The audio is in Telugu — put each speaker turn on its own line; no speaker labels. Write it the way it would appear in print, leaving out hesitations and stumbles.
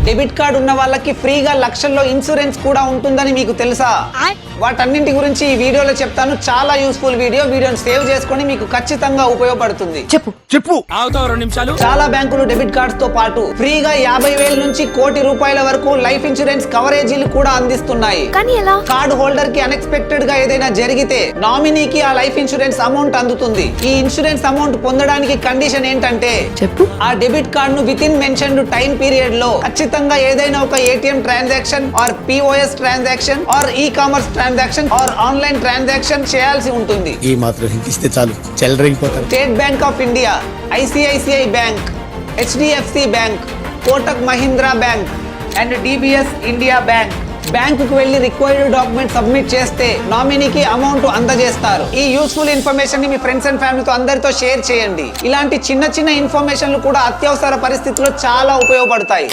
డెబిట్ కార్డు ఉన్న వాళ్ళకి ఫ్రీగా లక్షల్లో ఇన్సూరెన్స్ కూడా ఉంటుందని మీకు తెలుసా? వాటన్నింటి గురించి ఈ వీడియోలో చెప్తాను. చాలా యూస్ఫుల్ వీడియోని సేవ్ చేసుకొని మీకు ఖచ్చితంగా ఉపయోగపడుతుంది.
చెప్పు.
చాలా బ్యాంకులు డెబిట్ కార్డ్స్ తో పాటు ఫ్రీగా 50,000 నుంచి ₹1,00,00,000 వరకు లైఫ్ ఇన్సూరెన్స్ కవరేజీలు కూడా అందిస్తున్నాయి. కార్డు హోల్డర్ కి అన్ఎక్స్పెక్టెడ్ గా ఏదైనా జరిగితే నామినీకి ఆ లైఫ్ ఇన్సూరెన్స్ అమౌంట్ అందుతుంది. ఈ ఇన్సూరెన్స్ అమౌంట్ పొందడానికి కండిషన్ ఏంటంటే ఆ డెబిట్ కార్డ్ ను within mentioned time period లో ఖచ్చితంగా ఏదైనా ఒక ATM transaction or POS transaction or e commerce transaction or online transaction చేయాల్సి ఉంటుంది.
ఈ మాత్రం ఇస్తే చాలు చెలరేగిపోతారు.
State Bank of India, ICICI Bank, HDFC Bank, Kotak Mahindra Bank and DBS India బ్యాంకుకు వెళ్లి రిక్వైర్డ్ డాక్యుమెంట్ సబ్మిట్ చేస్తే నామినీకి అమౌంట్ అందజేస్తారు. ఈ యూస్ఫుల్ ఇన్ఫర్మేషన్ ని మీ ఫ్రెండ్స్ అండ్ ఫ్యామిలీతో అందరితో షేర్ చేయండి. ఇలాంటి చిన్న చిన్న ఇన్ఫర్మేషన్లు కూడా అత్యవసర పరిస్థితుల్లో చాలా ఉపయోగపడతాయి.